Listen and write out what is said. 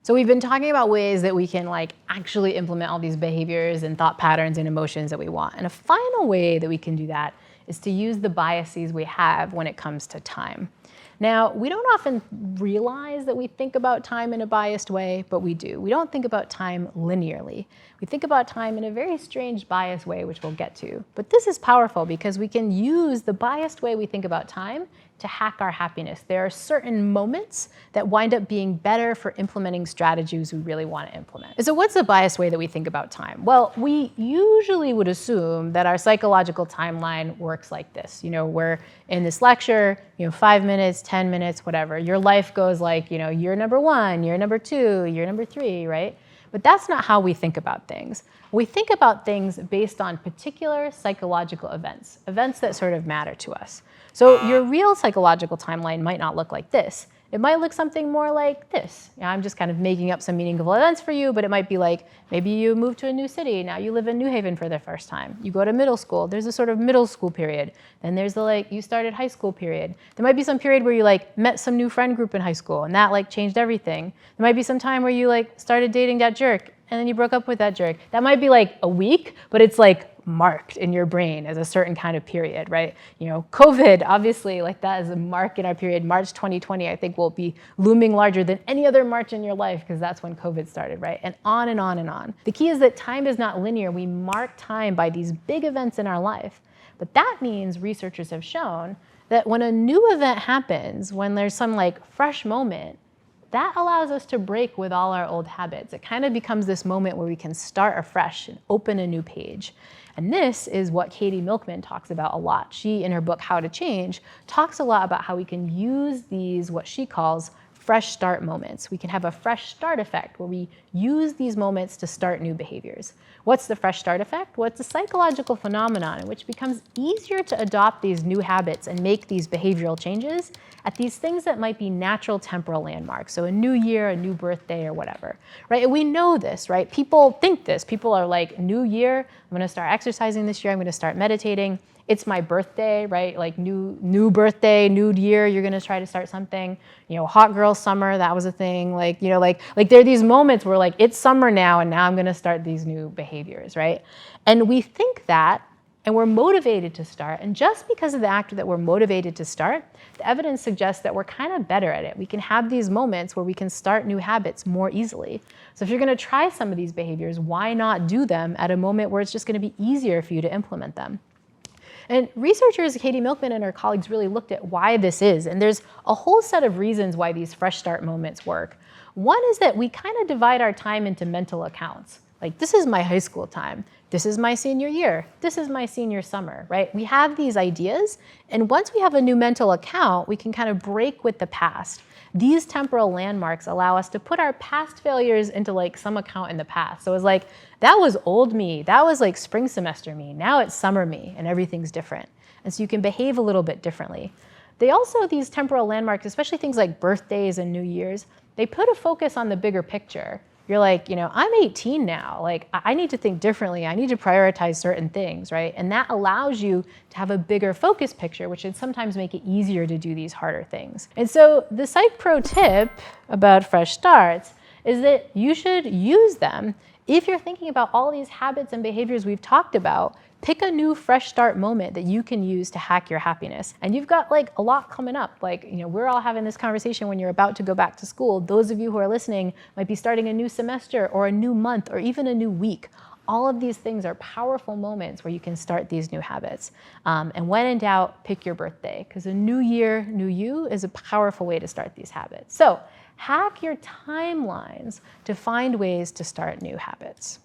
So we've been talking about ways that we can actually implement all these behaviors and thought patterns and emotions that we want. And a final way that we can do that is to use the biases we have when it comes to time. Now, we don't often realize that we think about time in a biased way, but we do. We don't think about time linearly. We think about time in a very strange biased way, which we'll get to. But this is powerful because we can use the biased way we think about time to hack our happiness. There are certain moments that wind up being better for implementing strategies we really want to implement. And so what's the biased way that we think about time? Well, we usually would assume that our psychological timeline works like this. We're in this lecture, 5 minutes, 10 minutes, whatever. Your life goes year number 1, year number 2, year number 3, right? But that's not how we think about things. We think about things based on particular psychological events that sort of matter to us. So your real psychological timeline might not look like this. It might look something more like this. I'm just kind of making up some meaningful events for you, but it might be like, maybe you moved to a new city, now you live in New Haven for the first time. You go to middle school, there's a sort of middle school period. Then there's the you started high school period. There might be some period where you met some new friend group in high school and that changed everything. There might be some time where you started dating that jerk and then you broke up with that jerk. That might be a week, but it's marked in your brain as a certain kind of period, right? COVID, obviously, that is a mark in our period. March 2020, I think, will be looming larger than any other March in your life because that's when COVID started, right? And on and on and on. The key is that time is not linear. We mark time by these big events in our life. But that means researchers have shown that when a new event happens, when there's some fresh moment, that allows us to break with all our old habits. It kind of becomes this moment where we can start afresh and open a new page. And this is what Katie Milkman talks about a lot. She, in her book, How to Change, talks a lot about how we can use these, what she calls, fresh start moments. We can have a fresh start effect where we use these moments to start new behaviors. What's the fresh start effect? Well, it's a psychological phenomenon in which it becomes easier to adopt these new habits and make these behavioral changes at these things that might be natural temporal landmarks. So a new year, a new birthday, or whatever, right? And we know this, right? People think this. People are new year, I'm gonna start exercising this year, I'm gonna start meditating. It's my birthday, right? New birthday, new year, you're gonna try to start something. Hot girl summer, that was a thing. There are these moments where it's summer now and now I'm gonna start these new behaviors, right? And we think that, and we're motivated to start. And just because of the act that we're motivated to start, the evidence suggests that we're kind of better at it. We can have these moments where we can start new habits more easily. So if you're gonna try some of these behaviors, why not do them at a moment where it's just gonna be easier for you to implement them? And researchers, Katie Milkman and her colleagues, really looked at why this is. And there's a whole set of reasons why these fresh start moments work. One is that we kind of divide our time into mental accounts. This is my high school time. This is my senior year. This is my senior summer, right? We have these ideas. And once we have a new mental account, we can kind of break with the past. These temporal landmarks allow us to put our past failures into some account in the past. So it's that was old me. That was spring semester me. Now it's summer me and everything's different. And so you can behave a little bit differently. These temporal landmarks, especially things like birthdays and New Year's, they put a focus on the bigger picture. You're I'm 18 now. I need to think differently. I need to prioritize certain things, right? And that allows you to have a bigger focus picture, which can sometimes make it easier to do these harder things. And so the Psych Pro tip about fresh starts is that you should use them if you're thinking about all these habits and behaviors we've talked about. Pick a new fresh start moment that you can use to hack your happiness. And you've got a lot coming up. We're all having this conversation when you're about to go back to school. Those of you who are listening might be starting a new semester or a new month or even a new week. All of these things are powerful moments where you can start these new habits. And when in doubt, pick your birthday, because a new year, new you is a powerful way to start these habits. So hack your timelines to find ways to start new habits.